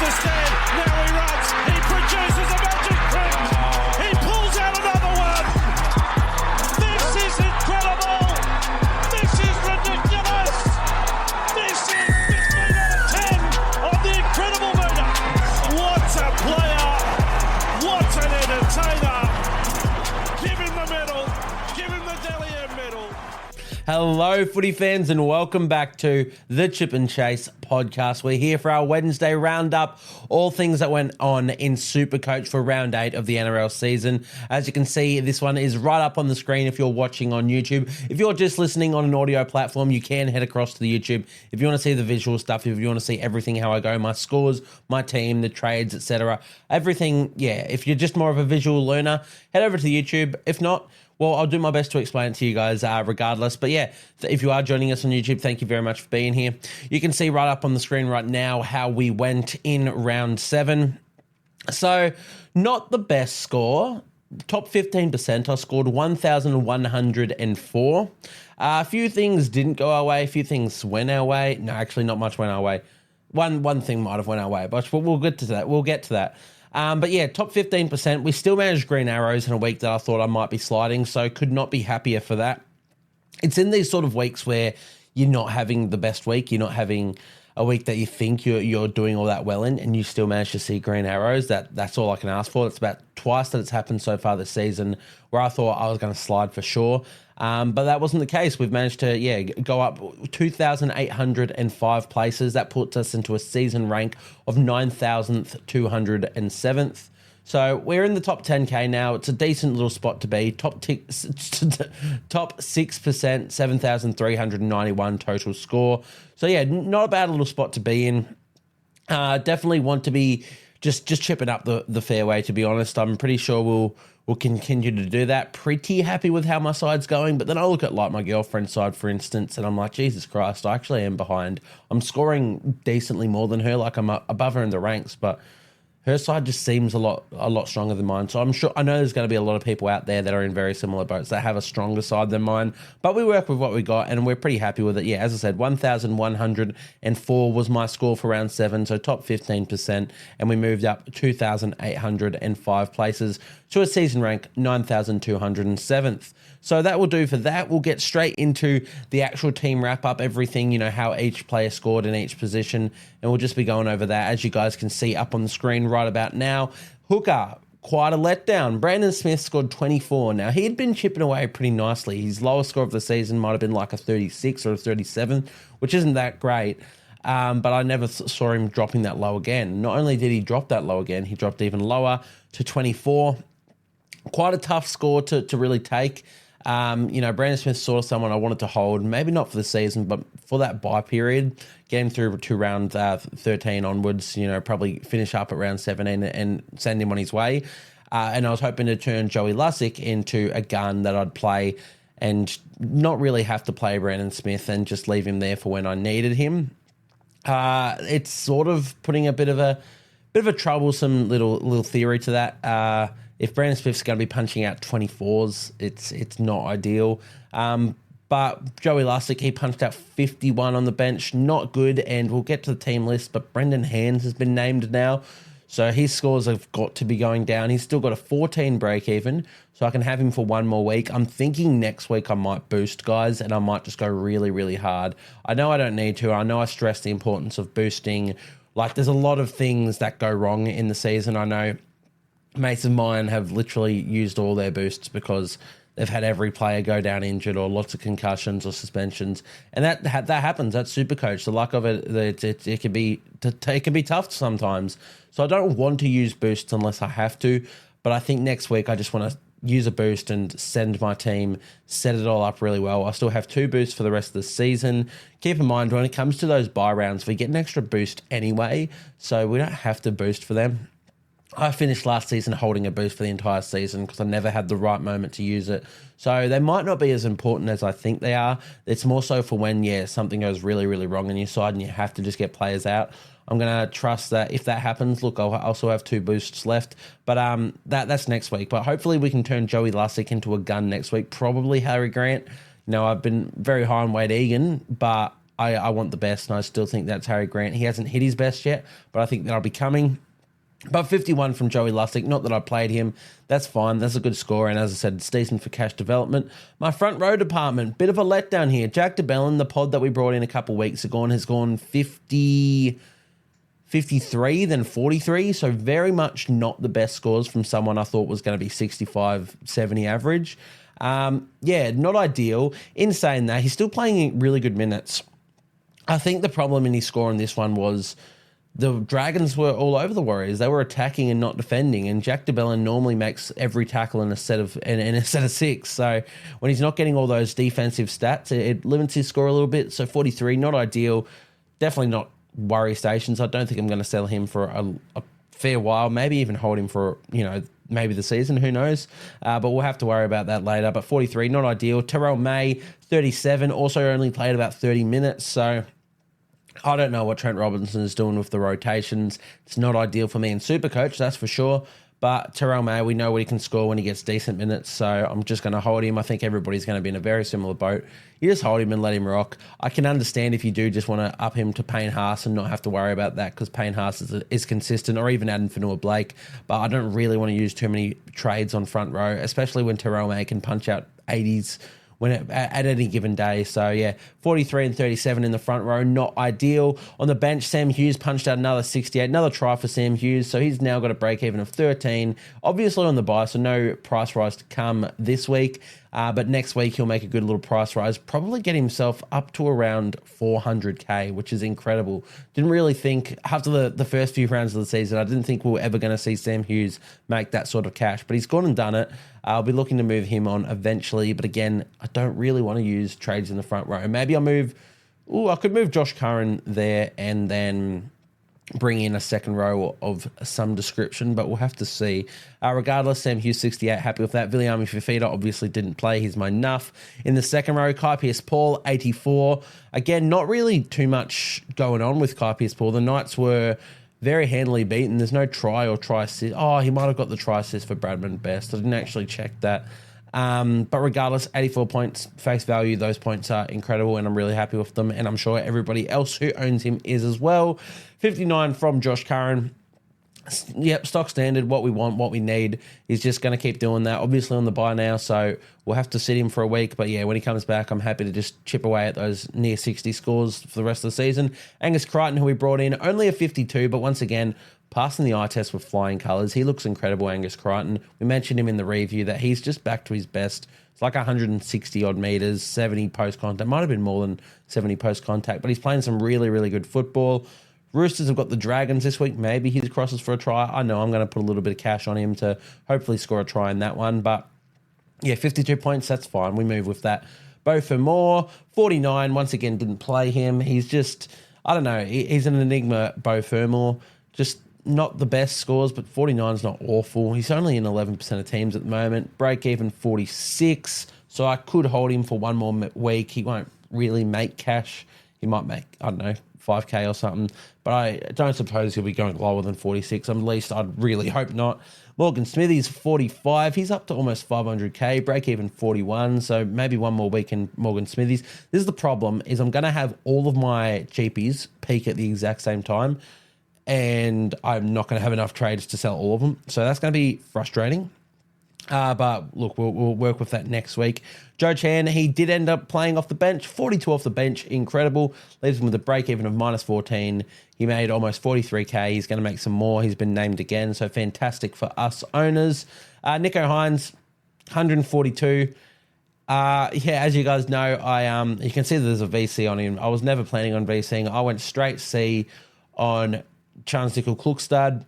the stand. Now he runs. He produces a magic print. He pulls out another one. This is incredible. This is ridiculous. This is 15 out of 10 on the incredible meter. What a player. What an entertainer. Give him the medal. Give him the Delier medal. Hello, footy fans, and welcome back to the Chip and Chase podcast. We're here for our Wednesday roundup, all things that went on in Supercoach for round 8 of the NRL season. As you can see, this one is right up on the screen if you're watching on YouTube. If you're just listening on an audio platform, you can head across to the YouTube. If you want to see the visual stuff, if you want to see everything, how I go, my scores, my team, the trades, etc., everything, yeah, if you're just more of a visual learner, head over to the YouTube. If not, well, I'll do my best to explain it to you guys regardless. But yeah, if you are joining us on YouTube, thank you very much for being here. You can see right up on the screen right now how we went in round 7. So not the best score. Top 15%, I scored 1,104. A few things didn't go our way. A few things went our way. No, actually not much went our way. One thing might have went our way, but we'll get to that. We'll get to that. But yeah, top 15%. We still managed green arrows in a week that I thought I might be sliding, so could not be happier for that. It's in these sort of weeks where you're not having the best week, you're not having a week that you think you're doing all that well in, and you still manage to see green arrows. That's all I can ask for. It's about twice that it's happened so far this season where I thought I was going to slide for sure. But that wasn't the case. We've managed to, go up 2,805 places. That puts us into a season rank of 9,207th. So we're in the top 10K now. It's a decent little spot to be. Top 6%, 7,391 total score. So yeah, not a bad little spot to be in. Definitely want to be just chipping up the fairway, to be honest. I'm pretty sure we'll continue to do that. Pretty happy with how my side's going, but then I look at like my girlfriend's side, for instance, and I'm like, Jesus Christ, I actually am behind. I'm scoring decently more than her, like I'm above her in the ranks, but her side just seems a lot stronger than mine. So I know there's going to be a lot of people out there that are in very similar boats that have a stronger side than mine, but we work with what we got and we're pretty happy with it. Yeah, as I said, 1,104 was my score for round 7, so top 15%, and we moved up 2,805 places to a season rank 9,207th. So that will do for that. We'll get straight into the actual team wrap up, everything, how each player scored in each position, and we'll just be going over that. As you guys can see up on the screen right about now, hooker, quite a letdown. Brandon Smith scored 24. Now, he had been chipping away pretty nicely. His lowest score of the season might have been like a 36 or a 37, which isn't that great. But I never saw him dropping that low again. Not only did he drop that low again, he dropped even lower to 24. Quite a tough score to really take. Brandon Smith's sort of someone I wanted to hold, maybe not for the season, but for that bye period, get him through to round 13 onwards, probably finish up at round 17 and send him on his way. And I was hoping to turn Joey Lussick into a gun that I'd play and not really have to play Brandon Smith and just leave him there for when I needed him. It's sort of putting a bit of a troublesome little theory to that. If Brandon Smith's going to be punching out 24s, it's not ideal. But Joey Lussick, he punched out 51 on the bench. Not good, and we'll get to the team list, but Brendan Hands has been named now. So his scores have got to be going down. He's still got a 14 break even, so I can have him for one more week. I'm thinking next week I might boost, guys, and I might just go really, really hard. I know I don't need to. I know I stress the importance of boosting. Like, there's a lot of things that go wrong in the season. I know mates of mine have literally used all their boosts because they've had every player go down injured or lots of concussions or suspensions, and that happens. That's Supercoach. The luck of it, it can be tough sometimes. So I don't want to use boosts unless I have to, but I think next week I just want to use a boost and send my team, set it all up really well. I still have 2 boosts for the rest of the season. Keep in mind, when it comes to those bye rounds, we get an extra boost anyway, so we don't have to boost for them. I finished last season holding a boost for the entire season because I never had the right moment to use it. So they might not be as important as I think they are. It's more so for when, something goes really, really wrong on your side and you have to just get players out. I'm going to trust that if that happens, look, I'll also have 2 boosts left. But that's next week. But hopefully we can turn Joey Lussick into a gun next week. Probably Harry Grant. I've been very high on Wade Egan, but I want the best, and I still think that's Harry Grant. He hasn't hit his best yet, but I think that'll be coming. But 51 from Joey Lussick, not that I played him. That's fine. That's a good score. And as I said, it's decent for cash development. My front row department, bit of a letdown here. Jack DeBellin, the pod that we brought in a couple weeks ago, has gone 50, 53, then 43. So very much not the best scores from someone I thought was going to be 65, 70 average. Not ideal. In saying that, he's still playing really good minutes. I think the problem in his score on this one was the Dragons were all over the Warriors. They were attacking and not defending, and Jack DeBellin normally makes every tackle in a set of 6. So when he's not getting all those defensive stats, it limits his score a little bit. So 43, not ideal. Definitely not worry stations. I don't think I'm going to sell him for a fair while, maybe even hold him for, maybe the season, who knows? But we'll have to worry about that later. But 43, not ideal. Terrell May, 37, also only played about 30 minutes. So I don't know what Trent Robinson is doing with the rotations. It's not ideal for me in Supercoach, that's for sure. But Terrell May, we know what he can score when he gets decent minutes, so I'm just going to hold him. I think everybody's going to be in a very similar boat. You just hold him and let him rock. I can understand if you do just want to up him to Payne Haas and not have to worry about that, because Payne Haas is consistent, or even Adam Fanua Blake. But I don't really want to use too many trades on front row, especially when Terrell May can punch out 80s at any given day. So 43 and 37 in the front row, not ideal. On the bench, Sam Hughes punched out another 68, another try for Sam Hughes. So he's now got a break even of 13. Obviously on the buy, so no price rise to come this week. But next week he'll make a good little price rise, probably get himself up to around 400k, which is incredible. Didn't really think, after the first few rounds of the season, I didn't think we were ever going to see Sam Hughes make that sort of cash, but he's gone and done it. I'll be looking to move him on eventually, but again, I don't really want to use trades in the front row. Maybe I could move Josh Curran there and then bring in a second row of some description, but we'll have to see. Regardless, Sam Hughes, 68, happy with that. Viliami Fifita obviously didn't play. He's my nuff. In the second row, Kai Pearce-Paul, 84. Again, not really too much going on with Kai Pearce-Paul. The Knights were very handily beaten. There's no try or try assist. Oh, he might have got the try assist for Bradman Best. I didn't actually check that. But regardless, 84 points, face value, those points are incredible, and I'm really happy with them, and I'm sure everybody else who owns him is as well. 59 from Josh Curran. Yep, stock standard, what we want, what we need. He's just going to keep doing that. Obviously on the buy now, so we'll have to sit him for a week. But when he comes back, I'm happy to just chip away at those near 60 scores for the rest of the season. Angus Crichton, who we brought in, only a 52, but once again, passing the eye test with flying colours. He looks incredible, Angus Crichton. We mentioned him in the review that he's just back to his best. It's like 160 odd metres, 70 post contact. Might have been more than 70 post contact, but he's playing some really, really good football. Roosters have got the Dragons this week. Maybe he crosses for a try. I know I'm going to put a little bit of cash on him to hopefully score a try in that one. But 52 points, that's fine. We move with that. Bo Fermor, 49. Once again, didn't play him. He's just, I don't know. He's an enigma, Bo Fermor. Just not the best scores, but 49 is not awful. He's only in 11% of teams at the moment. Break even 46. So I could hold him for one more week. He won't really make cash. He might make, I don't know, 5k or something, but I don't suppose he'll be going lower than 46. At least I'd really hope not. Morgan Smithies, 45. He's up to almost 500k, break even 41. So maybe one more week in Morgan Smithies. This is the problem, is I'm going to have all of my cheapies peak at the exact same time, and I'm not going to have enough trades to sell all of them. So that's going to be frustrating. But look, we'll work with that next week. Joe Chan, he did end up playing off the bench, 42 off the bench, incredible. Leaves him with a break even of minus 14. He made almost 43k. He's going to make some more. He's been named again, so fantastic for us owners. Nico Hines, 142. As you guys know, you can see that there's a VC on him. I was never planning on VCing. I went straight C on Charles Nickel Klukstad,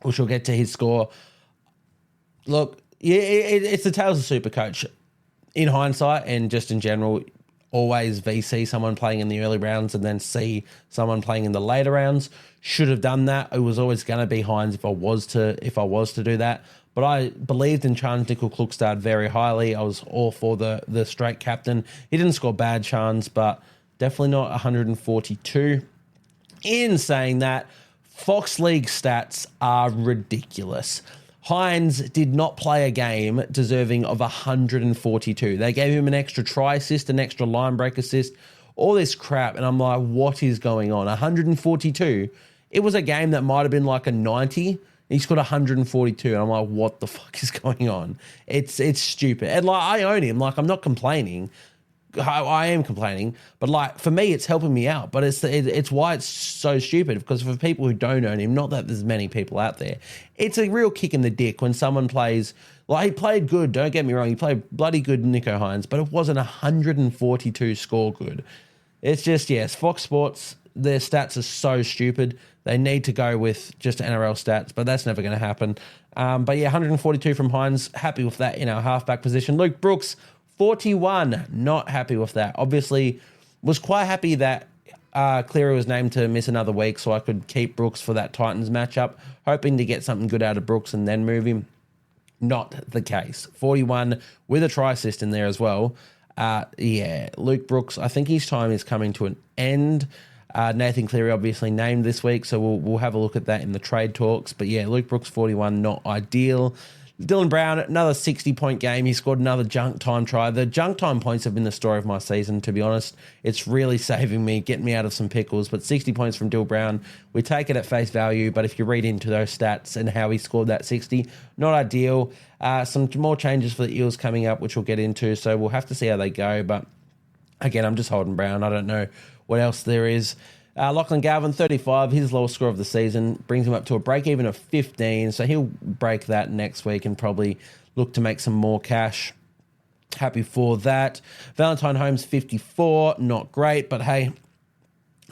which we'll get to his score. Look, it's the tales of Supercoach. In hindsight and just in general, always VC someone playing in the early rounds and then see someone playing in the later rounds. Should have done that. It was always going to be Hines if I was to do that. But I believed in Chance Nickel Klukstad very highly. I was all for the straight captain. He didn't score bad Chance, but definitely not 142. In saying that, Fox League stats are ridiculous. Hines did not play a game deserving of 142. They gave him an extra try assist, an extra line break assist, all this crap. And I'm like, what is going on? 142. It was a game that might have been like a 90. He scored 142. And I'm like, what the fuck is going on? It's stupid. And like, I own him. Like, I'm not complaining. I am complaining, but like for me, it's helping me out. But it's why it's so stupid, because for people who don't own him, not that there's many people out there, it's a real kick in the dick when someone plays. Like, he played good. Don't get me wrong, he played bloody good, Nico Hines, but it wasn't 142 score good. It's just, yes, Fox Sports, their stats are so stupid. They need to go with just NRL stats, but that's never going to happen. But yeah, 142 from Hines. Happy with that in our halfback position. Luke Brooks, 41, not happy with that. Obviously, was quite happy that Cleary was named to miss another week so I could keep Brooks for that Titans matchup, hoping to get something good out of Brooks and then move him. Not the case. 41 with a try assist in there as well. Yeah, Luke Brooks, I think his time is coming to an end. Nathan Cleary obviously named this week, so we'll have a look at that in the trade talks. But yeah, Luke Brooks, 41, not ideal. Dylan Brown, another 60-point game. He scored another junk time try. The junk time points have been the story of my season, to be honest. It's really saving me, getting me out of some pickles. But 60 points from Dylan Brown, we take it at face value. But if you read into those stats and how he scored that 60, not ideal. Some more changes for the Eels coming up, which we'll get into. So we'll have to see how they go. But again, I'm just holding Brown. I don't know what else there is. Lachlan Galvin, 35, his lowest score of the season, brings him up to a break-even of 15, so he'll break that next week and probably look to make some more cash. Happy for that. Valentine Holmes, 54, not great, but hey,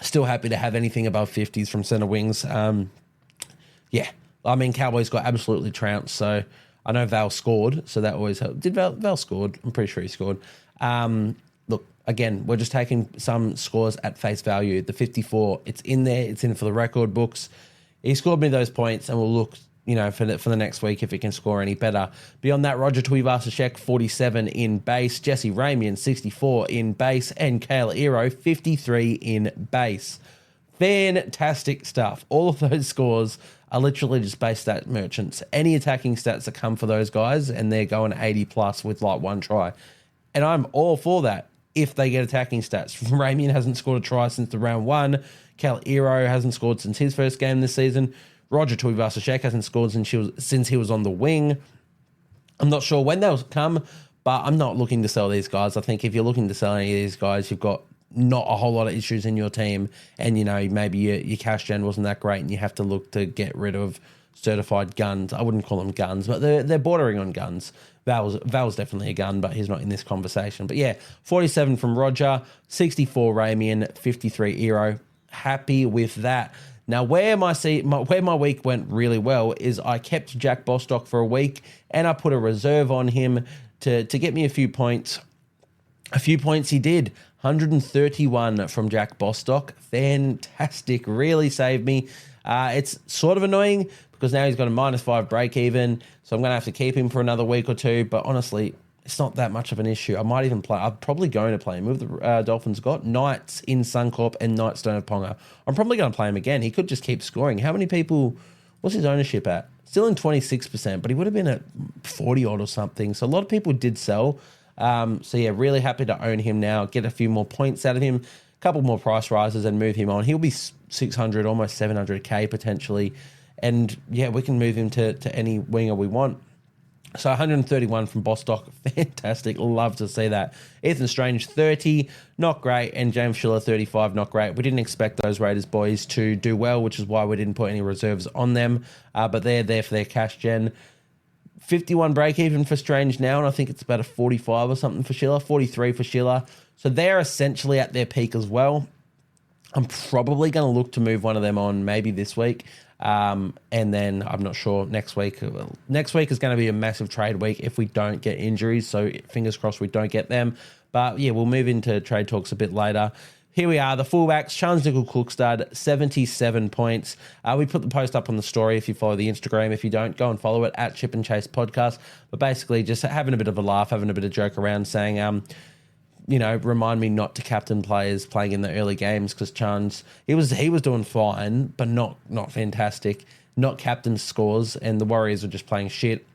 still happy to have anything above 50s from centre wings. Yeah, I mean, Cowboys got absolutely trounced, so I know Val scored, so that always helped. Did Val scored? I'm pretty sure he scored. Look, again, we're just taking some scores at face value. The 54, it's in there. It's in for the record books. He scored me those points, and we'll look, for the next week if he can score any better. Beyond that, Roger Tuivasa-Sheck, 47 in base. Jesse Ramian, 64 in base. And Kale Ero, 53 in base. Fantastic stuff. All of those scores are literally just base stat merchants. Any attacking stats that come for those guys, and they're going 80 plus with like one try. And I'm all for that if they get attacking stats. Ramian hasn't scored a try since the round one. Cal Ero hasn't scored since his first game this season. Roger Tuivasa-Sheck hasn't scored since he was on the wing. I'm not sure when they'll come, but I'm not looking to sell these guys. I think if you're looking to sell any of these guys, you've got not a whole lot of issues in your team, and maybe your cash gen wasn't that great, and you have to look to get rid of certified guns. I wouldn't call them guns, but they're bordering on guns. Val's definitely a gun, but he's not in this conversation. But yeah, 47 from Roger, 64 Ramian, 53 Ero. Happy with that. Now, where my week went really well is I kept Jack Bostock for a week, and I put a reserve on him to get me a few points. A few points he did. 131 from Jack Bostock. Fantastic. Really saved me. It's sort of annoying because now he's got a -5 break even, so I'm going to have to keep him for another week or two. But honestly, it's not that much of an issue. I'm probably going to play him. With the Dolphins got Knights in Suncorp and Knights don't have Ponga. I'm probably going to play him again. He could just keep scoring. How many people, what's his ownership at? Still in 26%, but he would have been at 40 odd or something. So a lot of people did sell. So yeah, really happy to own him now, get a few more points out of him, a couple more price rises and move him on. He'll be 600, almost 700k potentially. And yeah, we can move him to any winger we want. So 131 from Bostock. Fantastic. Love to see that. Ethan Strange, 30. Not great. And James Schiller, 35. Not great. We didn't expect those Raiders boys to do well, which is why we didn't put any reserves on them. But they're there for their cash gen. 51 break even for Strange now, and I think it's about a 45 or something for Schiller. 43 for Schiller. So they're essentially at their peak as well. I'm probably going to look to move one of them on maybe this week. And then I'm not sure next week. Next week is going to be a massive trade week if we don't get injuries. So fingers crossed we don't get them. But yeah, we'll move into trade talks a bit later. Here we are, the fullbacks. Charles Nickel-Cookstad, 77 points. We put the post up on the story if you follow the Instagram. If you don't, go and follow it at Chip and Chase Podcast. But basically just having a bit of a laugh, having a bit of joke around, saying, remind me not to captain players playing in the early games because Chance, he was doing fine, but not fantastic. Not captain scores, and the Warriors were just playing shit.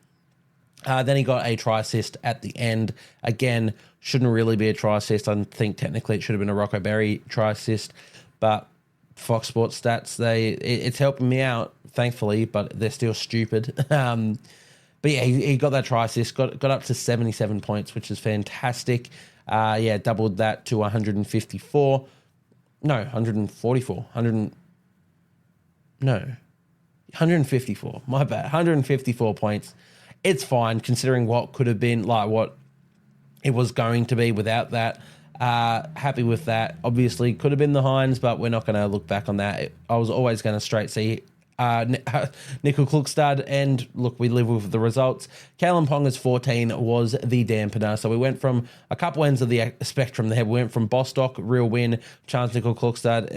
Then he got a try assist at the end. Again, shouldn't really be a try assist. I think technically it should have been a Rocco Berry try assist, but Fox Sports stats, it's helping me out, thankfully, but they're still stupid. But yeah, he got that try assist, got up to 77 points, which is fantastic. Doubled that to 154. No, 144. 154. My bad. 154 points. It's fine considering what could have been, like what it was going to be without that. Happy with that. Obviously, could have been the Hines, but we're not going to look back on that. I was always going to straight see Nickel Klukstad, and look, we live with the results. Kalen Ponga's 14 was the dampener. So we went from a couple ends of the spectrum there. We went from Bostock, real win, chance Nickel Klukstad,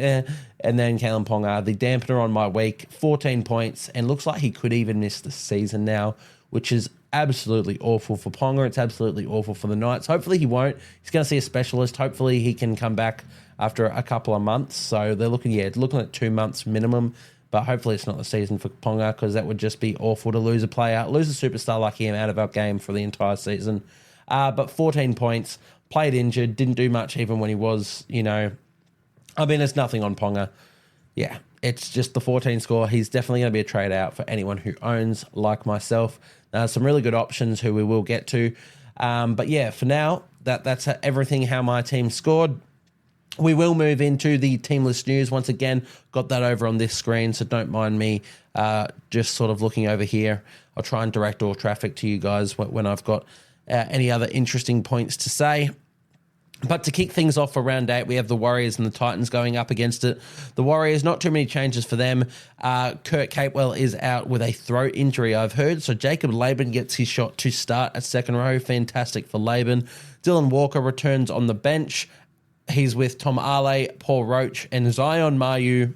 and then Kalen Ponga, the dampener on my week, 14 points, and looks like he could even miss the season now, which is absolutely awful for Ponga. It's absolutely awful for the Knights. Hopefully he won't. He's going to see a specialist. Hopefully he can come back after a couple of months. So they're looking at 2 months minimum. But hopefully it's not the season for Ponga, because that would just be awful to lose a player, lose a superstar like him out of our game for the entire season. But 14 points, played injured, didn't do much even when he was, there's nothing on Ponga. Yeah, it's just the 14 score. He's definitely going to be a trade out for anyone who owns, like myself. Some really good options who we will get to. But yeah, for now, that's everything how my team scored. We will move into the team list news. Once again, got that over on this screen, so don't mind me just sort of looking over here. I'll try and direct all traffic to you guys when I've got any other interesting points to say. But to kick things off for round 8, we have the Warriors and the Titans going up against it. The Warriors, not too many changes for them. Kurt Capewell is out with a throat injury, I've heard. So Jacob Laban gets his shot to start at second row. Fantastic for Laban. Dylan Walker returns on the bench. He's with Tom Ale, Paul Roach, and Zion Mayu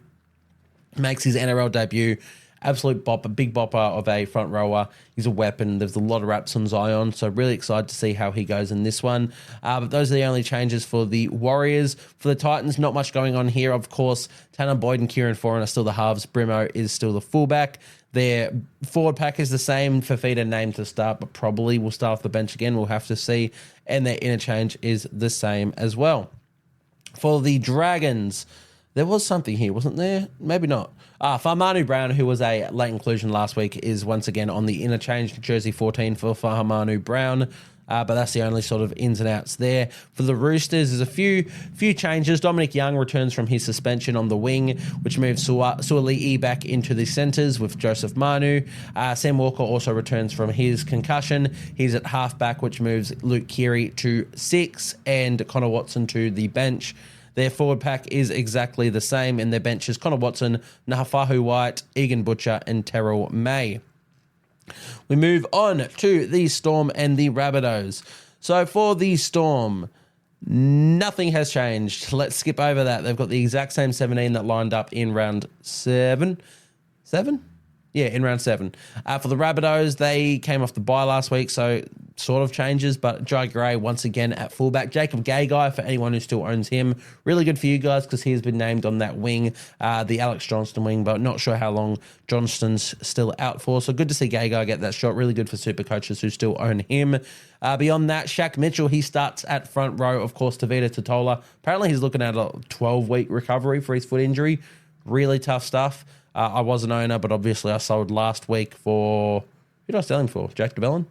makes his NRL debut. Absolute bopper, big bopper of a front rower. He's a weapon. There's a lot of raps on Zion, so really excited to see how he goes in this one. But those are the only changes for the Warriors. For the Titans, not much going on here. Of course, Tanner Boyd and Kieran Foran are still the halves. Brimo is still the fullback. Their forward pack is the same. Fafita named to start, but probably will start off the bench again. We'll have to see. And their interchange is the same as well. For the Dragons, there was something here, wasn't there? Maybe not. Farmanu Brown, who was a late inclusion last week, is once again on the interchange, jersey 14 for Farmanu Brown. But that's the only sort of ins and outs there. For the Roosters, there's a few changes. Dominic Young returns from his suspension on the wing, which moves Suali'i back into the centres with Joseph Manu. Sam Walker also returns from his concussion. He's at halfback, which moves Luke Keary to 6 and Connor Watson to the bench. Their forward pack is exactly the same, and their bench is Connor Watson, Nahafahu White, Egan Butcher, and Terrell May. We move on to the Storm and the Rabbitohs. So for the Storm, nothing has changed. Let's skip over that. They've got the exact same 17 that lined up in round 7. 7? Yeah, in round 7. For the Rabbitohs, they came off the bye last week, so sort of changes, but Jai Gray once again at fullback. Jacob Gagai, for anyone who still owns him. Really good for you guys because he has been named on that wing, the Alex Johnston wing, but not sure how long Johnston's still out for. So good to see Gagai get that shot. Really good for super coaches who still own him. Beyond that, Shaq Mitchell, he starts at front row. Of course, Tavita Totola. Apparently he's looking at a 12-week recovery for his foot injury. Really tough stuff. I was an owner, but obviously I sold last week for... Who did I sell him for? Jack DeBellin?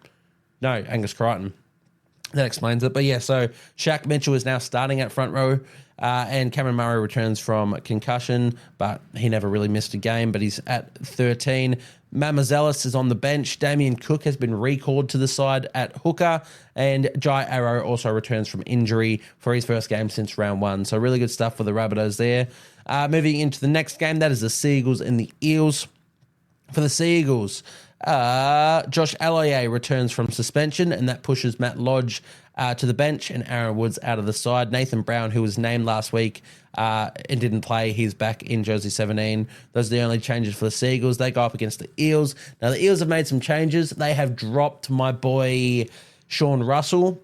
No, Angus Crichton. That explains it. But yeah, so Shaq Mitchell is now starting at front row, and Cameron Murray returns from concussion, but he never really missed a game, but he's at 13. Mamazelis is on the bench. Damien Cook has been recalled to the side at hooker, and Jai Arrow also returns from injury for his first game since round 1. So really good stuff for the Rabbitohs there. Moving into the next game, that is the Seagulls and the Eels. For the Seagulls, Josh Alloye returns from suspension, and that pushes Matt Lodge to the bench and Aaron Woods out of the side. Nathan Brown, who was named last week and didn't play, he's back in jersey 17. Those are the only changes for the Seagulls. They go up against the Eels. Now, the Eels have made some changes. They have dropped my boy Sean Russell.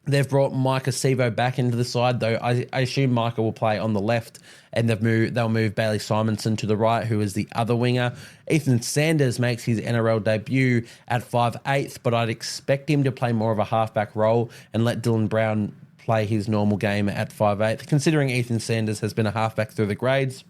They've brought Micah Sevo back into the side, though I assume Micah will play on the left, and they'll move Bailey Simonson to the right, who is the other winger. Ethan Sanders makes his NRL debut at 5'8", but I'd expect him to play more of a halfback role and let Dylan Brown play his normal game at 5'8", considering Ethan Sanders has been a halfback through the grades.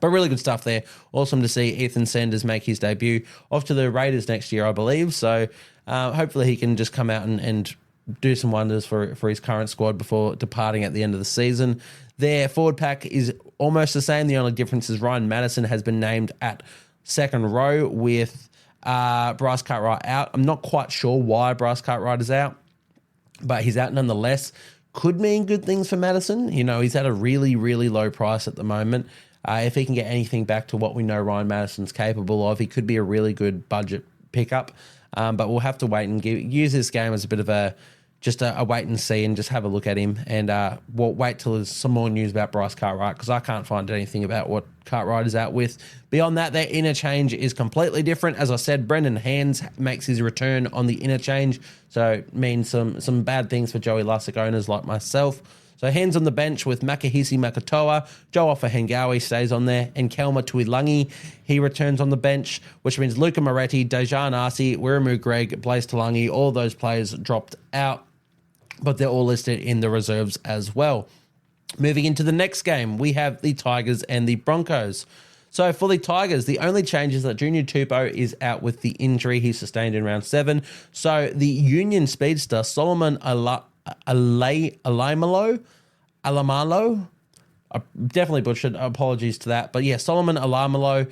But really good stuff there. Awesome to see Ethan Sanders make his debut. Off to the Raiders next year, I believe. So hopefully he can just come out and do some wonders for his current squad before departing at the end of the season. Their forward pack is almost the same. The only difference is Ryan Madison has been named at second row with Bryce Cartwright out. I'm not quite sure why Bryce Cartwright is out, but he's out nonetheless. Could mean good things for Madison. You know, he's at a really, really low price at the moment. If he can get anything back to what we know Ryan Madison's capable of, he could be a really good budget pickup. But we'll have to wait and use this game as a bit of a wait and see and just have a look at him. And we'll wait till there's some more news about Bryce Cartwright, because I can't find anything about what Cartwright is out with. Beyond that, their interchange is completely different. As I said, Brendan Hands makes his return on the interchange, so it means some bad things for Joey Lussick owners like myself. So Hands on the bench with Makahisi Makatoa, Joe Offa-Hengawi stays on there, and Kelma Tuilangi, he returns on the bench, which means Luca Moretti, Dejan Arce, Wiramu Greg, Blaise Talangi, all those players dropped out, but they're all listed in the reserves as well. Moving into the next game, we have the Tigers and the Broncos. So for the Tigers, the only change is that Junior Tupou is out with the injury he sustained in round 7. So the Union speedster, Solomon Alamalo, I definitely butchered, apologies to that. But yeah, Solomon Alamalo,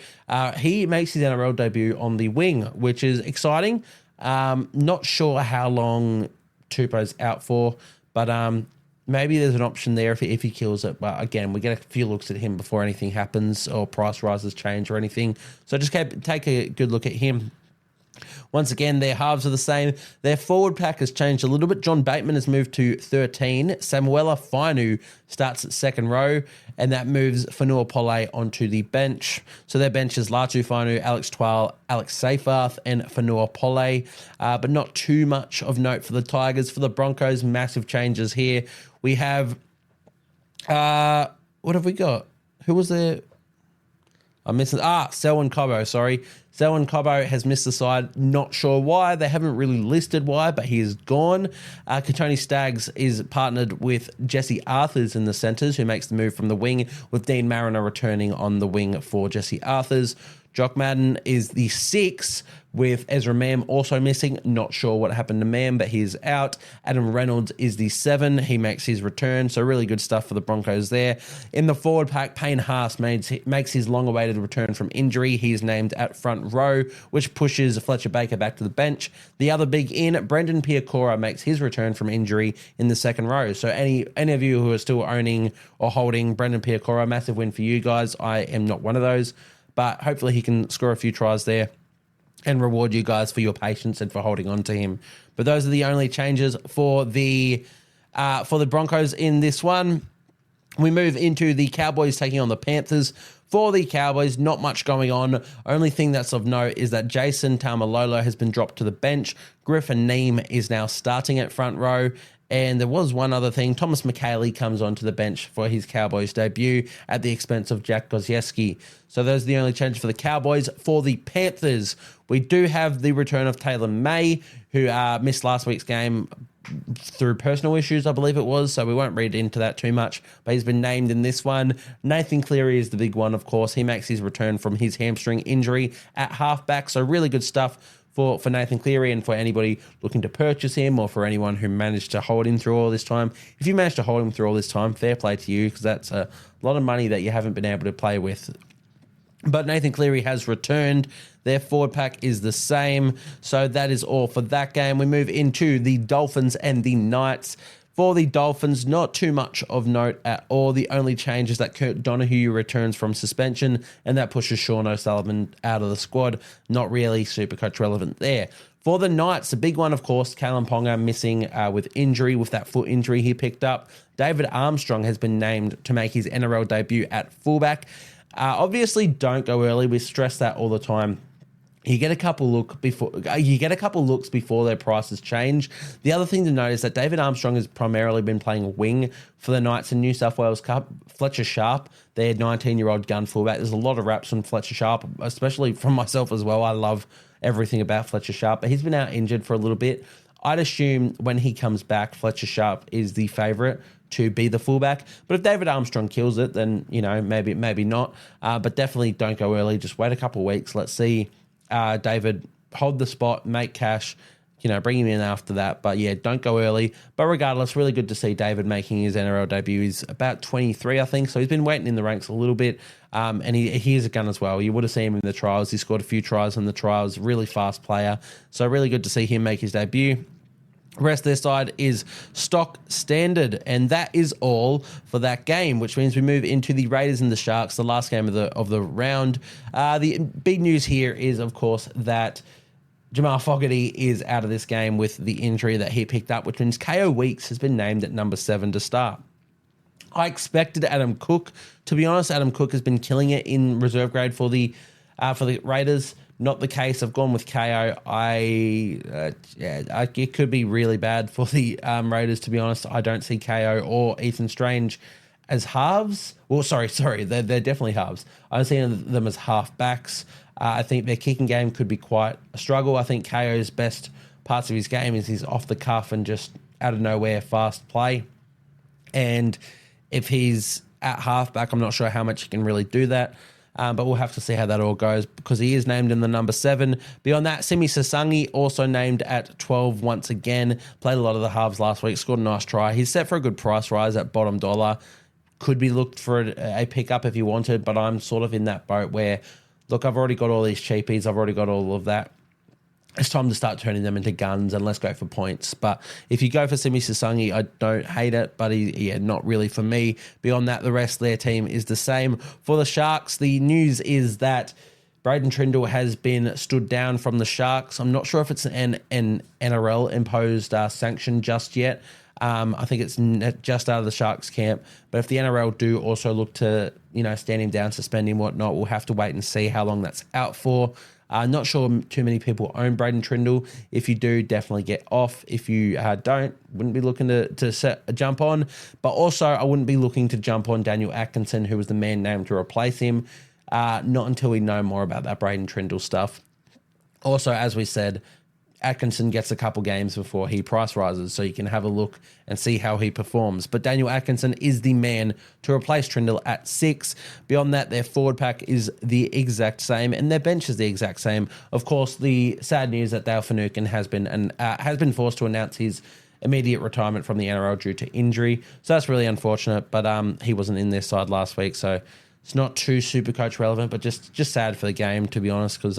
he makes his NRL debut on the wing, which is exciting. Not sure how long Tupou's out for, but maybe there's an option there if he kills it. But again, we get a few looks at him before anything happens or price rises change or anything. So just take a good look at him. Once again, their halves are the same. Their forward pack has changed a little bit. John Bateman has moved to 13. Samuela Fainu starts at second row, and that moves Fanua Pole onto the bench. So their bench is Latu Fainu, Alex Twal, Alex Seyfarth, and Fanua Pole. But not too much of note for the Tigers. For the Broncos, massive changes here. We have... what have we got? Who was there? I'm missing... Selwyn Cobbo, sorry. Selwyn Cobbo has missed the side. Not sure why. They haven't really listed why, but he is gone. Katoni Staggs is partnered with Jesse Arthurs in the centres, who makes the move from the wing, with Dean Mariner returning on the wing for Jesse Arthurs. Jock Madden is the 6, with Ezra Mam also missing. Not sure what happened to Mam, but he's out. Adam Reynolds is the 7. He makes his return, so really good stuff for the Broncos there. In the forward pack, Payne Haas makes his long-awaited return from injury. He's named at front row, which pushes Fletcher Baker back to the bench. The other big in, Brendan Piakora makes his return from injury in the second row. So any of you who are still owning or holding Brendan Piakora, massive win for you guys. I am not one of those, but hopefully he can score a few tries there and reward you guys for your patience and for holding on to him. But those are the only changes for the Broncos in this one. We move into the Cowboys taking on the Panthers. For the Cowboys, not much going on. Only thing that's of note is that Jason Taumalolo has been dropped to the bench. Griffin Neem is now starting at front row. And there was one other thing. Thomas McKaylee comes onto the bench for his Cowboys debut at the expense of Jack Gosiewski. So those are the only changes for the Cowboys. For the Panthers, we do have the return of Taylor May, who missed last week's game through personal issues, I believe it was, so we won't read into that too much, but he's been named in this one. Nathan Cleary is the big one, of course. He makes his return from his hamstring injury at halfback, so really good stuff for Nathan Cleary and for anybody looking to purchase him, or for anyone who managed to hold him through all this time. If you managed to hold him through all this time, fair play to you, because that's a lot of money that you haven't been able to play with. But Nathan Cleary has returned. Their forward pack is the same. So that is all for that game. We move into the Dolphins and the Knights. For the Dolphins, not too much of note at all. The only change is that Kurt Donahue returns from suspension, and that pushes Sean O'Sullivan out of the squad. Not really Supercoach relevant there. For the Knights, the big one, of course, Callum Ponga missing with injury, with that foot injury he picked up. David Armstrong has been named to make his NRL debut at fullback. Obviously, don't go early. We stress that all the time. You get a couple looks before their prices change. The other thing to note is that David Armstrong has primarily been playing wing for the Knights in New South Wales Cup. Fletcher Sharp, their 19-year-old gun fullback. There's a lot of raps on Fletcher Sharp, especially from myself as well. I love everything about Fletcher Sharp, but he's been out injured for a little bit. I'd assume when he comes back, Fletcher Sharp is the favourite to be the fullback. But if David Armstrong kills it, then, maybe not. But definitely don't go early. Just wait a couple of weeks. Let's see David hold the spot, make cash, bring him in after that. But yeah, don't go early. But regardless, really good to see David making his NRL debut. He's about 23, I think. So he's been waiting in the ranks a little bit. And he is a gun as well. You would have seen him in the trials. He scored a few tries in the trials. Really fast player. So really good to see him make his debut. Rest of their side is stock standard, and that is all for that game, which means we move into the Raiders and the Sharks, the last game of the round. The big news here is, of course, that Jamal Fogarty is out of this game with the injury that he picked up, which means KO Weeks has been named at number 7 to start. I expected Adam Cook. To be honest, Adam Cook has been killing it in reserve grade for the Raiders. Not the case. I've gone with KO. It could be really bad for the Raiders, to be honest. I don't see KO or Ethan Strange as halves. Well, sorry. They're definitely halves. I don't see them as half-backs. I think their kicking game could be quite a struggle. I think KO's best parts of his game is his off-the-cuff and just out-of-nowhere fast play. And if he's at half-back, I'm not sure how much he can really do that. But we'll have to see how that all goes because he is named in the number 7. Beyond that, Simi Sasangi also named at 12 once again. Played a lot of the halves last week, scored a nice try. He's set for a good price rise at bottom dollar. Could be looked for a pickup if you wanted, but I'm sort of in that boat where, look, I've already got all these cheapies. I've already got all of that. It's time to start turning them into guns and let's go for points. But if you go for Simi Sasangi, I don't hate it, but not really for me. Beyond that, the rest of their team is the same. For the Sharks, the news is that Braden Trindle has been stood down from the Sharks. I'm not sure if it's an NRL imposed sanction just yet. I think it's just out of the Sharks camp. But if the NRL do also look to, stand him down, suspend him, whatnot, we'll have to wait and see how long that's out for. Not sure too many people own Braden Trindle. If you do, definitely get off. If you don't, wouldn't be looking to set a jump on. But also, I wouldn't be looking to jump on Daniel Atkinson, who was the man named to replace him. Not until we know more about that Braden Trindle stuff. Also, as we said, Atkinson gets a couple games before he price rises, so you can have a look and see how he performs. But Daniel Atkinson is the man to replace Trindle at 6. Beyond that, their forward pack is the exact same, and their bench is the exact same. Of course, the sad news that Dale Finucane has been forced to announce his immediate retirement from the NRL due to injury. So that's really unfortunate, but he wasn't in their side last week, so it's not too Supercoach relevant, but just sad for the game, to be honest, because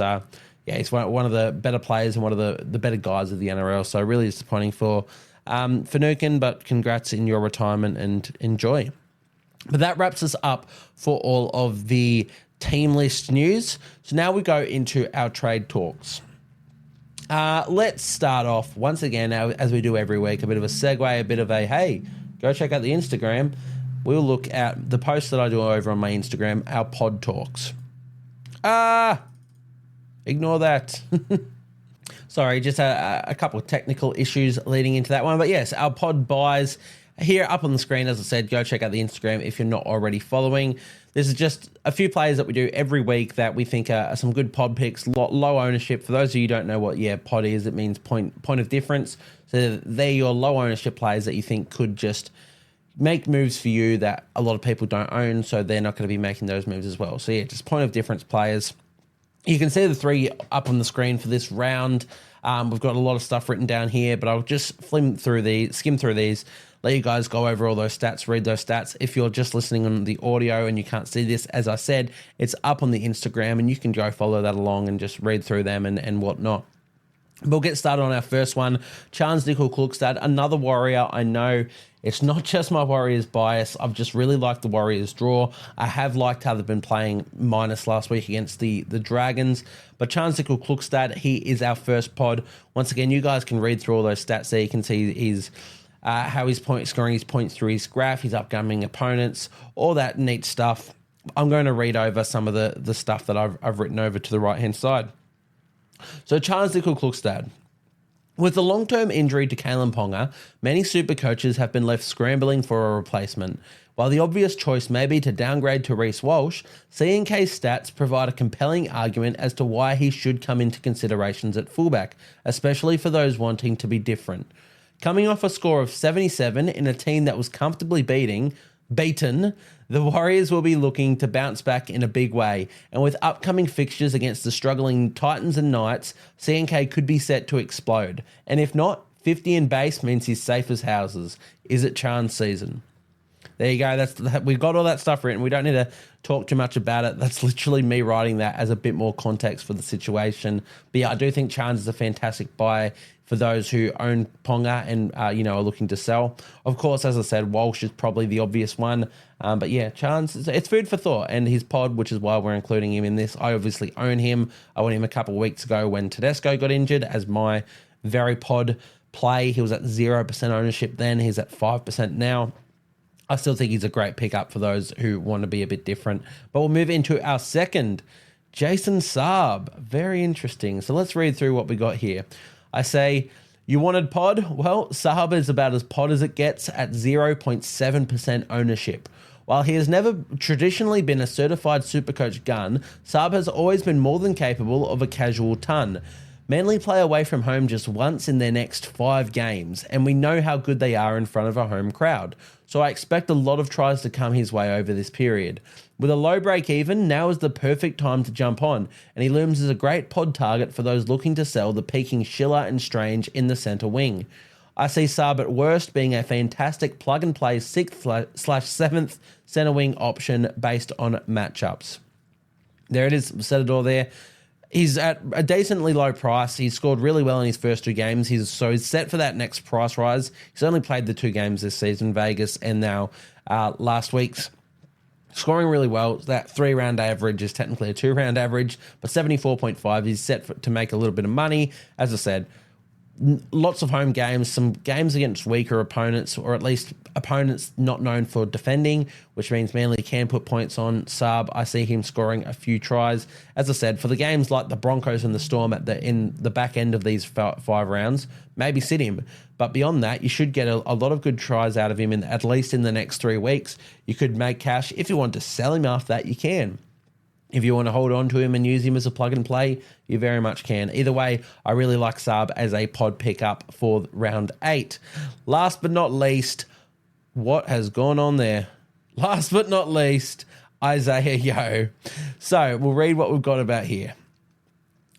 he's one of the better players and one of the better guys of the NRL. So really disappointing for Finucane, but congrats in your retirement and enjoy. But that wraps us up for all of the team list news. So now we go into our trade talks. Let's start off once again, as we do every week, a bit of a segue, a bit of a, hey, go check out the Instagram. We'll look at the post that I do over on my Instagram, our pod talks. Ignore that. Sorry, just a couple of technical issues leading into that one. But yes, our pod buys here up on the screen. As I said, go check out the Instagram if you're not already following. This is just a few players that we do every week that we think are some good pod picks, low ownership. For those of you who don't know what pod is, it means point of difference. So they're your low ownership players that you think could just make moves for you that a lot of people don't own, so they're not going to be making those moves as well. So yeah, just point of difference players. You can see the 3 up on the screen for this round. We've got a lot of stuff written down here, but I'll just skim through these, let you guys go over all those stats, read those stats. If you're just listening on the audio and you can't see this, as I said, it's up on the Instagram and you can go follow that along and just read through them and whatnot. We'll get started on our first one. Charles Nickel-Klukstad, another Warrior. I know it's not just my Warriors bias. I've just really liked the Warriors draw. I have liked how they've been playing minus last week against the Dragons. But Charles Nickel-Klukstad, he is our first pod. Once again, you guys can read through all those stats there. You can see his how he's scoring his points through his graph, his upcoming opponents, all that neat stuff. I'm going to read over some of the stuff that I've written over to the right-hand side. So Charles Nickel-Klukstad. With the long-term injury to Kalen Ponga, many super coaches have been left scrambling for a replacement. While the obvious choice may be to downgrade to Reece Walsh, C&K's stats provide a compelling argument as to why he should come into considerations at fullback, especially for those wanting to be different. Coming off a score of 77 in a team that was comfortably beaten, the Warriors will be looking to bounce back in a big way, and with upcoming fixtures against the struggling Titans and Knights, C&K could be set to explode. And if not, 50 in base means he's safe as houses. Is it Chan's season? There you go. We've got all that stuff written. We don't need to talk too much about it. That's literally me writing that as a bit more context for the situation. But yeah, I do think Chance is a fantastic buy for those who own Ponga and are looking to sell. Of course, as I said, Walsh is probably the obvious one. But yeah, Chance, it's food for thought. And his pod, which is why we're including him in this. I obviously own him. I owned him a couple of weeks ago when Tedesco got injured as my very pod play. He was at 0% ownership then. He's at 5% now. I still think he's a great pickup for those who want to be a bit different. But we'll move into our second, Jason Saab. Very interesting. So let's read through what we got here. I say, you wanted pod? Well, Saab is about as pod as it gets at 0.7% ownership. While he has never traditionally been a certified Supercoach gun, Saab has always been more than capable of a casual ton. Manly play away from home just once in their next 5 games, and we know how good they are in front of a home crowd. So I expect a lot of tries to come his way over this period. With a low break even, now is the perfect time to jump on, and he looms as a great pod target for those looking to sell the peaking Schiller and Strange in the centre wing. I see Saab at worst being a fantastic plug-and-play 6th/7th centre wing option based on matchups. There it is, said it all there. He's at a decently low price. He scored really well in his first 2 games. He's set for that next price rise. He's only played the 2 games this season, Vegas and now last week's. Scoring really well. That 3-round average is technically a 2-round average, but 74.5. He's set to make a little bit of money. As I said, lots of home games, some games against weaker opponents, or at least opponents not known for defending, which means Manly can put points on Saab. I see him scoring a few tries. As I said, for the games like the Broncos and the Storm in the back end of these 5 rounds, maybe sit him. But beyond that, you should get a lot of good tries out of him, at least in the next 3 weeks. You could make cash. If you want to sell him after that, you can. If you want to hold on to him and use him as a plug and play, you very much can. Either way, I really like Saab as a pod pickup for round 8. Last but not least, what has gone on there? Last but not least, Isaiah Yeo. So we'll read what we've got about here.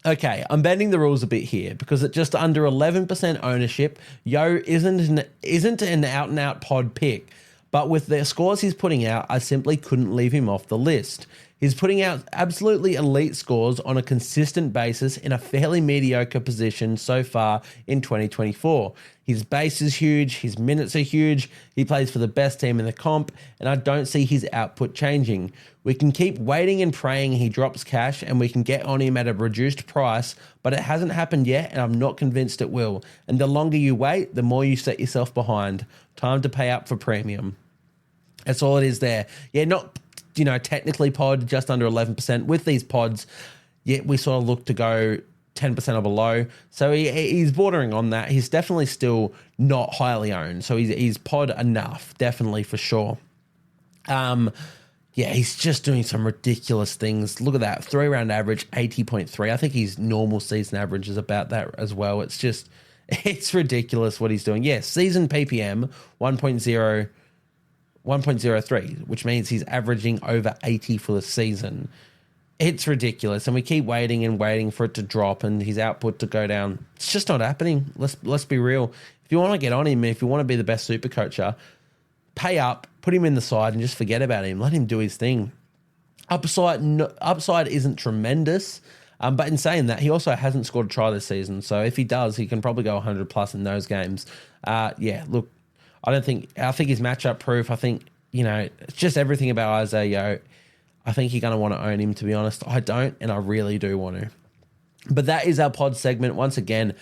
Okay, I'm bending the rules a bit here because at just under 11% ownership, Yeo isn't an out-and-out pod pick. But with the scores he's putting out, I simply couldn't leave him off the list. He's putting out absolutely elite scores on a consistent basis in a fairly mediocre position so far in 2024. His base is huge, his minutes are huge, he plays for the best team in the comp, and I don't see his output changing. We can keep waiting and praying he drops cash and we can get on him at a reduced price, but it hasn't happened yet and I'm not convinced it will. And the longer you wait, the more you set yourself behind. Time to pay up for premium. That's all it is there. Yeah, not technically pod, just under 11%. With these pods, yeah, we sort of look to go 10% or below. So he's bordering on that. He's definitely still not highly owned. So he's pod enough, definitely for sure. Yeah, he's just doing some ridiculous things. Look at that. 3-round average, 80.3. I think his normal season average is about that as well. It's ridiculous what he's doing. Yeah, season PPM, 1.03, which means he's averaging over 80 for the season. It's ridiculous, and we keep waiting and waiting for it to drop and his output to go down. It's just not happening. Let's be real. If you want to get on him, if you want to be the best super coacher, pay up, put him in the side, and just forget about him. Let him do his thing. Upside isn't tremendous, but in saying that, he also hasn't scored a try this season. So if he does, he can probably go 100 plus in those games. Yeah, look. I think he's matchup proof. I think, it's just everything about Isaiah Yeo. I think you're going to want to own him, to be honest. I don't, and I really do want to. But that is our pod segment. Once again,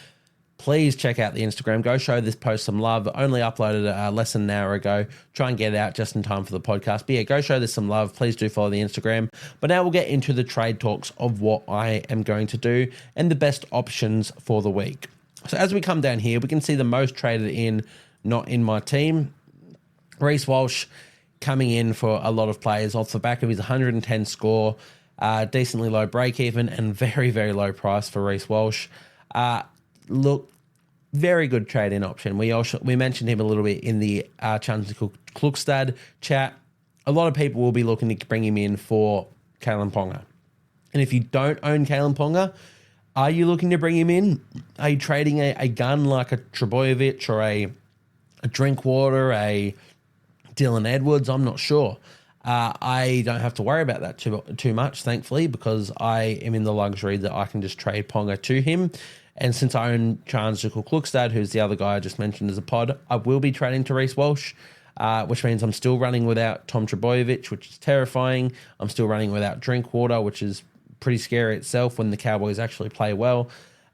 please check out the Instagram. Go show this post some love. Only uploaded less than an hour ago. Try and get it out just in time for the podcast. But yeah, go show this some love. Please do follow the Instagram. But now we'll get into the trade talks of what I am going to do and the best options for the week. So as we come down here, we can see the most traded in, not in my team. Reece Walsh coming in for a lot of players off the back of his 110 score, decently low break even, and very, very low price for Reece Walsh. Look, very good trade-in option. We mentioned him a little bit in the Chance Klukstad chat. A lot of people will be looking to bring him in for Kalen Ponga. And if you don't own Kalen Ponga, are you looking to bring him in? Are you trading a gun like a Trbojevic or a Drinkwater, a Dylan Edwards? I'm not sure. I don't have to worry about that too much, thankfully, because I am in the luxury that I can just trade Ponga to him. And since I own Chance Klukstad, who's the other guy I just mentioned as a pod, I will be trading to Reece Walsh, which means I'm still running without Tom Trbojevic, which is terrifying. I'm still running without Drinkwater, which is pretty scary itself when the Cowboys actually play well.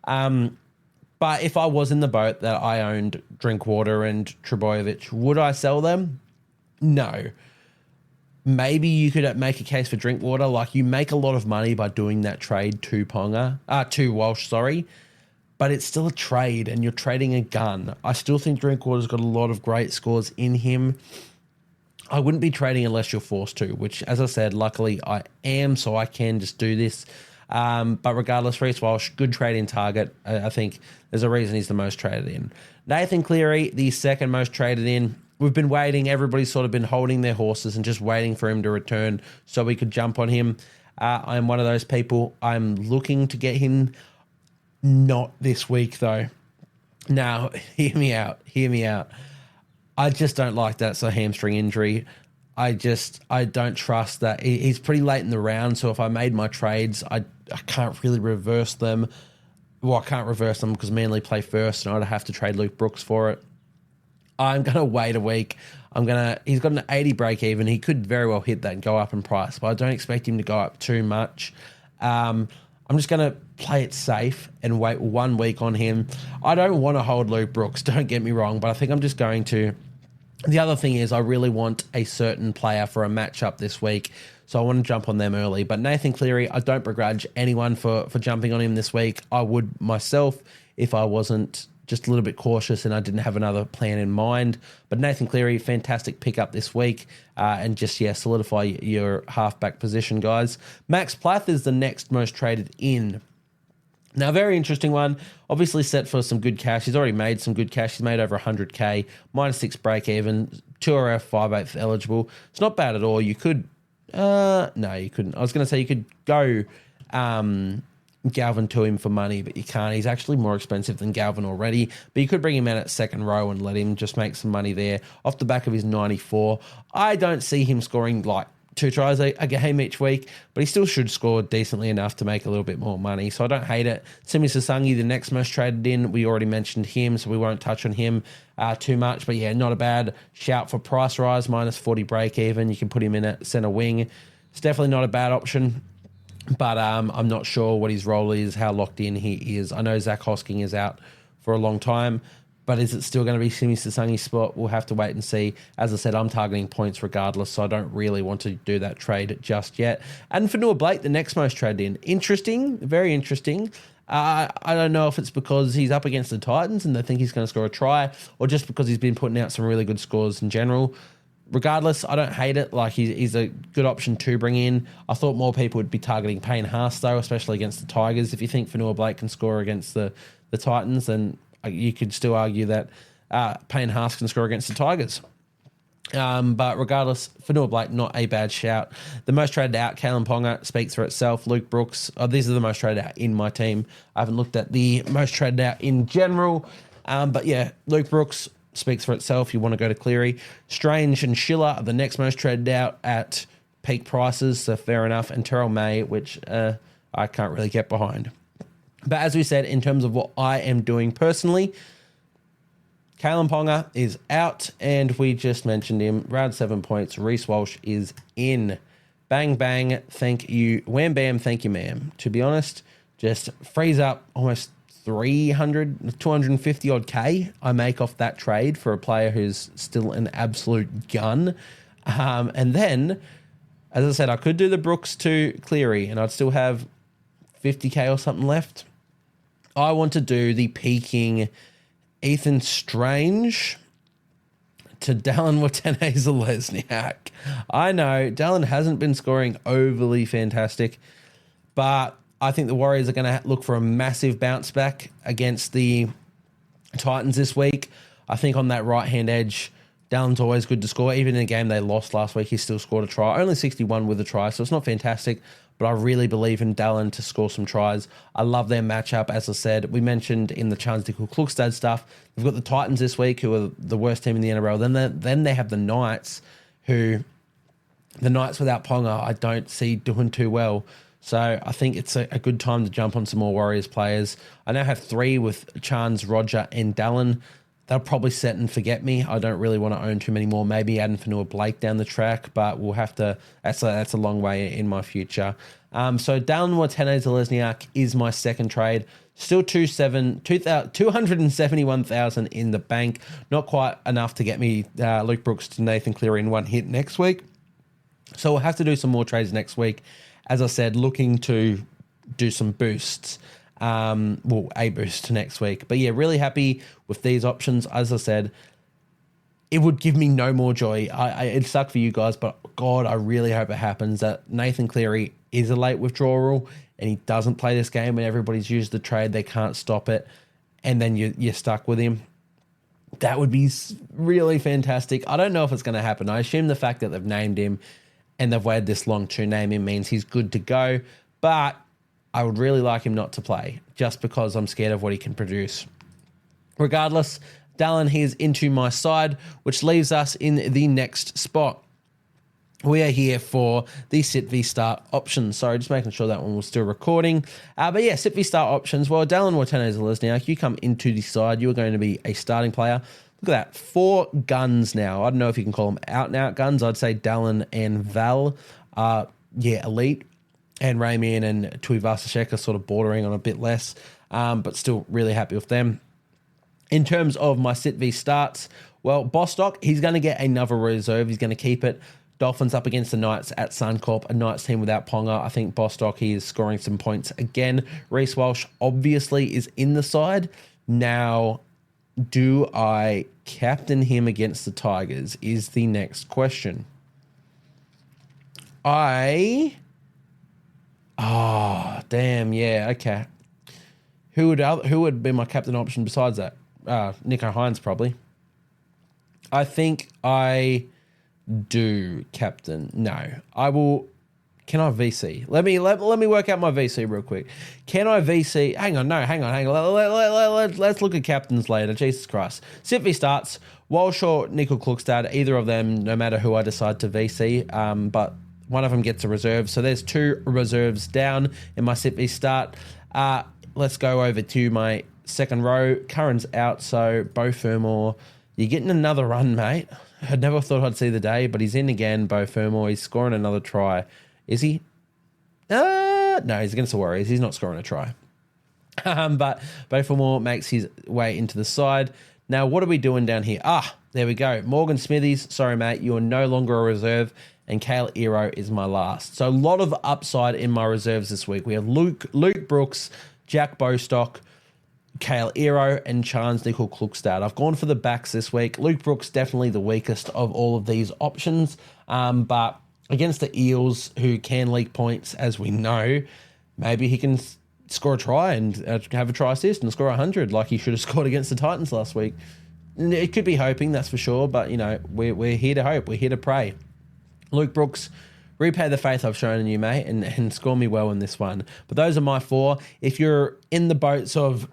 But if I was in the boat that I owned Drinkwater and Trbojevic, would I sell them? No. Maybe you could make a case for Drinkwater. Like, you make a lot of money by doing that trade to Walsh, but it's still a trade and you're trading a gun. I still think Drinkwater's got a lot of great scores in him. I wouldn't be trading unless you're forced to, which, as I said, luckily I am, so I can just do this. But regardless, Reece Walsh, good trade-in target. I think there's a reason he's the most traded in. Nathan Cleary, the second most traded in. We've been waiting. Everybody's sort of been holding their horses and just waiting for him to return so we could jump on him. I'm one of those people. I'm looking to get him. Not this week, though. Now, hear me out. I just don't like that. It's a hamstring injury. I don't trust that. He's pretty late in the round, so if I made my trades, I can't really reverse them. Well, I can't reverse them because Manly play first, and I'd have to trade Luke Brooks for it. I'm going to wait a week. He's got an 80 break even. He could very well hit that and go up in price, but I don't expect him to go up too much. I'm just going to play it safe and wait 1 week on him. I don't want to hold Luke Brooks, don't get me wrong, but I think I'm just going to. The other thing is I really want a certain player for a matchup this week, so I want to jump on them early. But Nathan Cleary, I don't begrudge anyone for jumping on him this week. I would myself if I wasn't just a little bit cautious and I didn't have another plan in mind. But Nathan Cleary, fantastic pickup this week. And just, solidify your halfback position, guys. Max Plath is the next most traded in. Now, very interesting one. Obviously set for some good cash. He's already made some good cash. He's made over 100K, -6 break even, 2RF 5/8 eligible. It's not bad at all. You could, no, you couldn't. I was going to say you could go Galvin to him for money, but you can't. He's actually more expensive than Galvin already, but you could bring him in at second row and let him just make some money there off the back of his 94. I don't see him scoring like 2 tries a game each week, but he still should score decently enough to make a little bit more money, so I don't hate it. Simi Sasangi, the next most traded in, we already mentioned him, so we won't touch on him too much, but yeah, not a bad shout for price rise, -40 break even. You can put him in at centre wing. It's definitely not a bad option. But I'm not sure what his role is, how locked in he is. I know Zach Hosking is out for a long time, but is it still going to be Simi Sasangi's spot? We'll have to wait and see. As I said, I'm targeting points regardless, so I don't really want to do that trade just yet. And for Noah Blake, the next most traded in. Interesting, very interesting. I don't know if it's because he's up against the Titans and they think he's going to score a try, or just because he's been putting out some really good scores in general. Regardless, I don't hate it. Like, he's a good option to bring in. I thought more people would be targeting Payne Haas, though, especially against the Tigers. If you think Fanua Blake can score against the Titans, then you could still argue that Payne Haas can score against the Tigers. But regardless, Fanua Blake, not a bad shout. The most traded out, Kalen Ponga, speaks for itself. Luke Brooks, these are the most traded out in my team. I haven't looked at the most traded out in general. But yeah, Luke Brooks speaks for itself. You want to go to Cleary. Strange and Schiller are the next most traded out at peak prices, so fair enough. And Terrell May, which I can't really get behind. But as we said, in terms of what I am doing personally, Kalen Ponga is out, and we just mentioned him. Round 7 points. Reece Walsh is in. Bang, bang, thank you. Wham, bam, thank you, ma'am. To be honest, just frees up almost 250 odd K I make off that trade for a player who's still an absolute gun. And then, as I said, I could do the Brooks to Cleary and I'd still have 50K or something left. I want to do the peaking Ethan Strange to Dallin Watene-Zelezniak. I know Dallin hasn't been scoring overly fantastic, but I think the Warriors are going to look for a massive bounce back against the Titans this week. I think on that right-hand edge, Dallin's always good to score. Even in a game they lost last week, he still scored a try. Only 61 with a try, so it's not fantastic, but I really believe in Dallin to score some tries. I love their matchup. As I said, we mentioned in the Chance Nickel Klukstad stuff, they've got the Titans this week, who are the worst team in the NRL. Then they have the Knights, the Knights without Ponga, I don't see doing too well. So I think it's a good time to jump on some more Warriors players. I now have 3 with Chance, Roger, and Dallin. They'll probably set and forget me. I don't really want to own too many more. Maybe adding Fanua Blake down the track, but we'll have to. That's a long way in my future. So Dallin Watene-Zelezniak is my second trade. Still 271,000 in the bank. Not quite enough to get me Luke Brooks to Nathan Cleary in one hit next week. So we'll have to do some more trades next week. As I said, looking to do some boosts. A boost next week. But yeah, really happy with these options. As I said, it would give me no more joy. It'd suck for you guys, but God, I really hope it happens that Nathan Cleary is a late withdrawal and he doesn't play this game when everybody's used the trade. They can't stop it. And then you're stuck with him. That would be really fantastic. I don't know if it's going to happen. I assume the fact that they've named him and they've waited this long to name him means he's good to go. But I would really like him not to play just because I'm scared of what he can produce. Regardless, Dallin, he is into my side, which leaves us in the next spot. We are here for the sit v start options. Sorry, just making sure that one was still recording. But yeah, sit v start options. Well, Dallin Watene-Zelezniak, you come into the side. You are going to be a starting player. Look at that, 4 guns now. I don't know if you can call them out-and-out guns. I'd say Dallin and Val are, elite. And Rayman and Tuivasa-Sheck are sort of bordering on a bit less, but still really happy with them. In terms of my sit v starts, well, Bostock, he's going to get another reserve. He's going to keep it. Dolphins up against the Knights at Suncorp, a Knights team without Ponga. I think Bostock, he is scoring some points again. Reece Walsh obviously is in the side. Now, do I captain him against the Tigers is the next question. Oh, damn, yeah, okay. Who would be my captain option besides that? Nico Hines, probably. I think I do captain. No, I will. Can I VC? Let me work out my VC real quick. Can I VC? Hang on. Let's look at captains later. Jesus Christ. Sit v starts. Walsh or Nickel Klukstad, either of them, no matter who I decide to VC. But one of them gets a reserve. So there's 2 reserves down in my sit v start. Let's go over to my second row. Curran's out, so Bo Fermor, you're getting another run, mate. I never thought I'd see the day, but he's in again, Bo Fermor. He's scoring another try. Is he? No, he's against the Warriors. He's not scoring a try. But Bo Fermor makes his way into the side. Now, what are we doing down here? There we go. Morgan Smithies, sorry, mate, you are no longer a reserve. And Kale Ero is my last. So a lot of upside in my reserves this week. We have Luke Brooks, Jack Bostock, Kale Ero, and Chance Nickel Klukstad. I've gone for the backs this week. Luke Brooks definitely the weakest of all of these options. But against the Eels, who can leak points, as we know, maybe he can score a try and have a try assist and score 100 like he should have scored against the Titans last week. It could be hoping, that's for sure. But, we're here to hope. We're here to pray. Luke Brooks, repay the faith I've shown in you, mate, and score me well in this one. But those are my 4. If you're in the boats of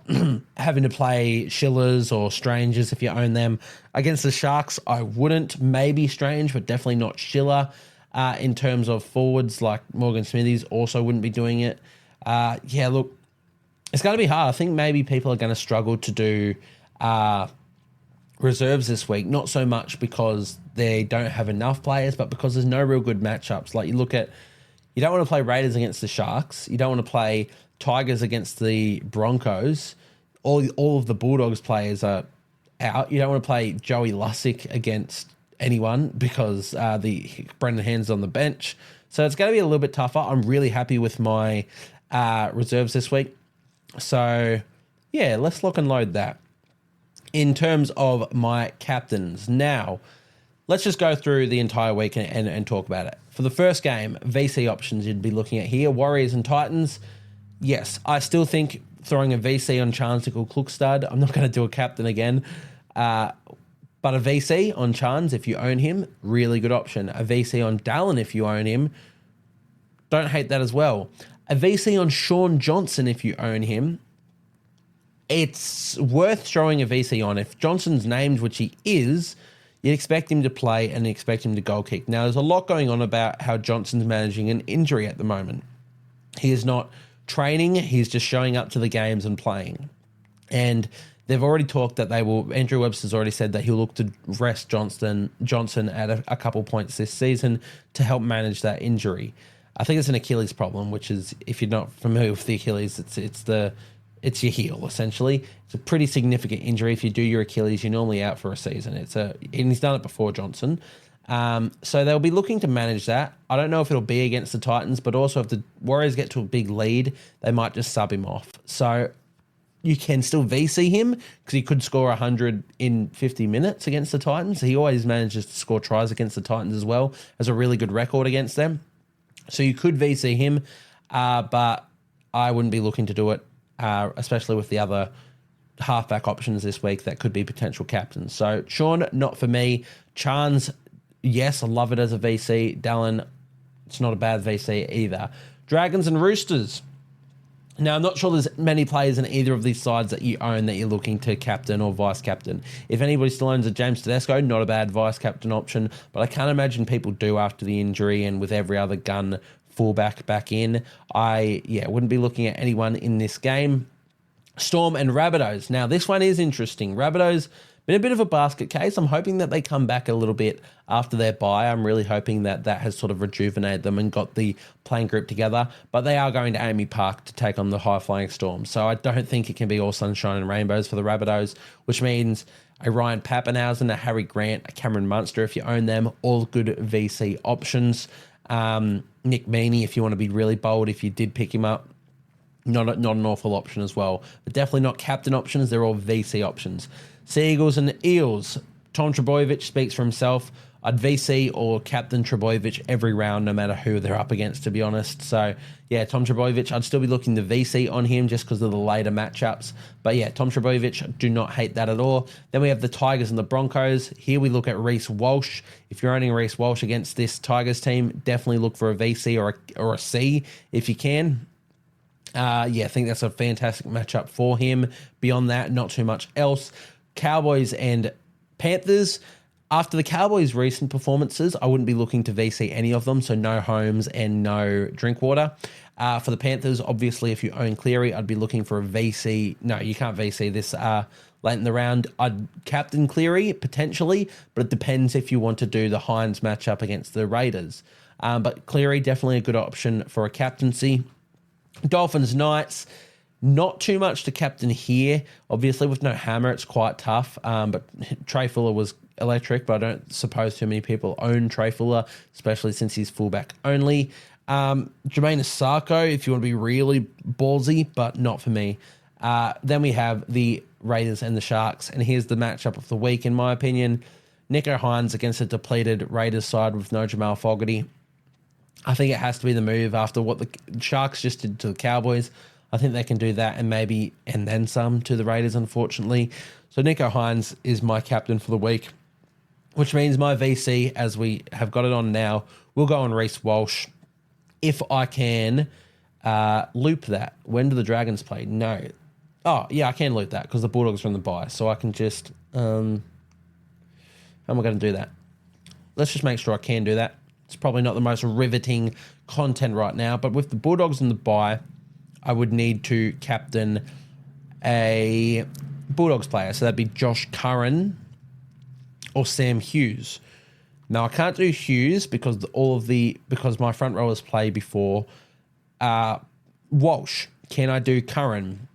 having to play Shillers or Strangers, if you own them, against the Sharks, I wouldn't. Maybe Strange, but definitely not Schiller. In terms of forwards, like Morgan Smithies, also wouldn't be doing it. Look, it's going to be hard. I think maybe people are going to struggle to do reserves this week, not so much because they don't have enough players, but because there's no real good matchups. Like you don't want to play Raiders against the Sharks. You don't want to play Tigers against the Broncos. all of the Bulldogs players are out. You don't want to play Joey Lussick against anyone because the Brendan Hand's on the bench. So it's going to be a little bit tougher. I'm really happy with my reserves this week. So, yeah, let's lock and load that. In terms of my captains, now let's just go through the entire week and talk about it. For the first game, VC options you'd be looking at here, Warriors and Titans. Yes, I still think throwing a VC on Chance Klukstad, I'm not going to do a captain again, but a VC on Chance if you own him, really good option. A VC on Dallin if you own him, don't hate that as well. A VC on Sean Johnson if you own him, it's worth throwing a VC on. If Johnson's named, which he is, you'd expect him to play and expect him to goal kick. Now, there's a lot going on about how Johnson's managing an injury at the moment. He is not training. He's just showing up to the games and playing. And they've already talked that they will, Andrew Webster's already said that he'll look to rest Johnson at a couple points this season to help manage that injury. I think it's an Achilles problem, which is, if you're not familiar with the Achilles, it's your heel, essentially. It's a pretty significant injury. If you do your Achilles, you're normally out for a season. And he's done it before, Johnson. So they'll be looking to manage that. I don't know if it'll be against the Titans, but also if the Warriors get to a big lead, they might just sub him off. So you can still VC him because he could score 100 in 50 minutes against the Titans. He always manages to score tries against the Titans as well, has a really good record against them. So you could VC him, but I wouldn't be looking to do it, especially with the other halfback options this week that could be potential captains. So Sean, not for me. Chance, yes, I love it as a VC. Dallin, it's not a bad VC either. Dragons and Roosters. Now, I'm not sure there's many players in either of these sides that you own that you're looking to captain or vice captain. If anybody still owns a James Tedesco, not a bad vice captain option, but I can't imagine people do after the injury and with every other gun fullback back in. I wouldn't be looking at anyone in this game. Storm and Rabbitohs. Now, this one is interesting. Rabbitohs, been a bit of a basket case. I'm hoping that they come back a little bit after their bye. I'm really hoping that has sort of rejuvenated them and got the playing group together. But they are going to Amy Park to take on the high-flying Storm. So I don't think it can be all sunshine and rainbows for the Rabbitohs, which means a Ryan Pappenhausen, a Harry Grant, a Cameron Munster, if you own them, all good VC options. Nick Meaney, if you want to be really bold, if you did pick him up, not an awful option as well. But definitely not captain options. They're all VC options. Seagulls and Eels. Tom Trbojevic speaks for himself. I'd VC or captain Trbojevic every round, no matter who they're up against, to be honest. So, yeah, Tom Trbojevic, I'd still be looking to VC on him just because of the later matchups. But, yeah, Tom Trbojevic, do not hate that at all. Then we have the Tigers and the Broncos. Here we look at Reece Walsh. If you're owning Reece Walsh against this Tigers team, definitely look for a VC or a C if you can. I think that's a fantastic matchup for him. Beyond that, not too much else. Cowboys and Panthers. After the Cowboys' recent performances, I wouldn't be looking to VC any of them, so no Holmes and no Drinkwater. For the Panthers, obviously, if you own Cleary, I'd be looking for a VC. No, you can't VC this late in the round. I'd captain Cleary, potentially, but it depends if you want to do the Hines matchup against the Raiders. But Cleary, definitely a good option for a captaincy. Dolphins, Knights. Not too much to captain here. Obviously, with no hammer, it's quite tough. But Trey Fuller was electric, but I don't suppose too many people own Trey Fuller, especially since he's fullback only. Jermaine Asako, if you want to be really ballsy, but not for me. Then we have the Raiders and the Sharks, and here's the matchup of the week, in my opinion. Nicho Hines against a depleted Raiders side with no Jamal Fogarty. I think it has to be the move after what the Sharks just did to the Cowboys. I think they can do that and then some to the Raiders, unfortunately. So Nicho Hines is my captain for the week, which means my VC, as we have got it on now, will go on Reece Walsh. If I can loop that. When do the Dragons play? No. Oh, yeah, I can loop that because the Bulldogs are on the bye. So I can just... how am I going to do that? Let's just make sure I can do that. It's probably not the most riveting content right now, but with the Bulldogs in the bye, I would need to captain a Bulldogs player. So that'd be Josh Curran or Sam Hughes. Now, I can't do Hughes because because my front rowers play before Walsh. Can I do Curran?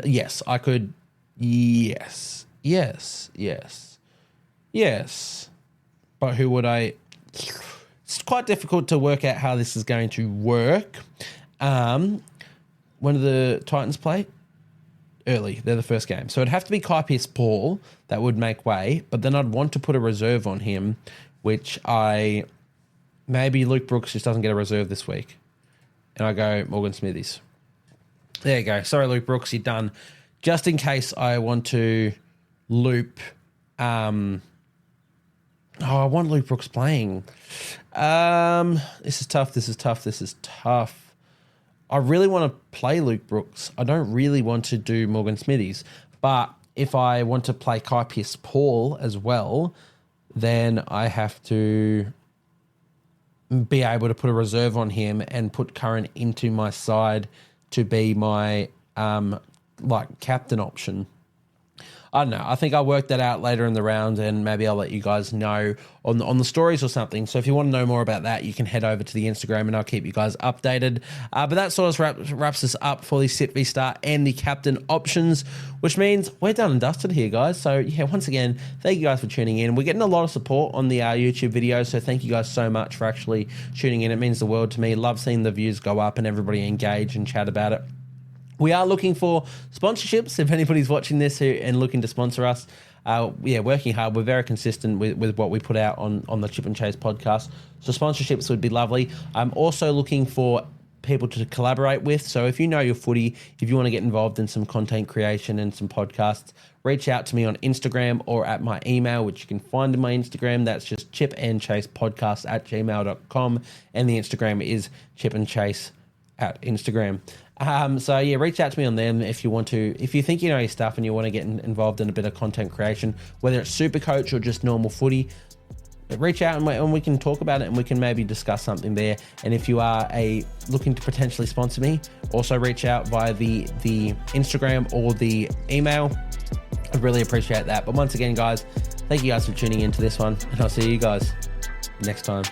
Yes, I could. Yes. But who would I? It's quite difficult to work out how this is going to work. When do the Titans play? Early. They're the first game. So it'd have to be Kai Paul that would make way, but then I'd want to put a reserve on him, which maybe Luke Brooks just doesn't get a reserve this week. And I go Morgan Smithies. There you go. Sorry, Luke Brooks, you're done. Just in case I want to loop. I want Luke Brooks playing. This is tough. I really want to play Luke Brooks. I don't really want to do Morgan Smithies. But if I want to play Kai Paul as well, then I have to be able to put a reserve on him and put Curran into my side to be my captain option. I don't know. I think I'll work that out later in the round, and maybe I'll let you guys know on the stories or something. So if you want to know more about that, you can head over to the Instagram and I'll keep you guys updated. But that sort of wraps us up for the sit v start and the captain options, which means we're done and dusted here, guys. So yeah, once again, thank you guys for tuning in. We're getting a lot of support on the YouTube videos, so thank you guys so much for actually tuning in. It means the world to me. Love seeing the views go up and everybody engage and chat about it. We are looking for sponsorships. If anybody's watching this and looking to sponsor us, working hard. We're very consistent with what we put out on the Chip and Chase podcast. So sponsorships would be lovely. I'm also looking for people to collaborate with. So if you know your footy, if you want to get involved in some content creation and some podcasts, reach out to me on Instagram or at my email, which you can find in my Instagram. That's just chipandchasepodcast@gmail.com. And the Instagram is chipandchase@Instagram. Reach out to me on them if you want to. If you think you know your stuff and you want to get involved in a bit of content creation, whether it's Supercoach or just normal footy, reach out and we can talk about it and we can maybe discuss something there. And if you are looking to potentially sponsor me, also reach out via the Instagram or the email. I'd really appreciate that. But once again, guys, thank you guys for tuning into this one, and I'll see you guys next time.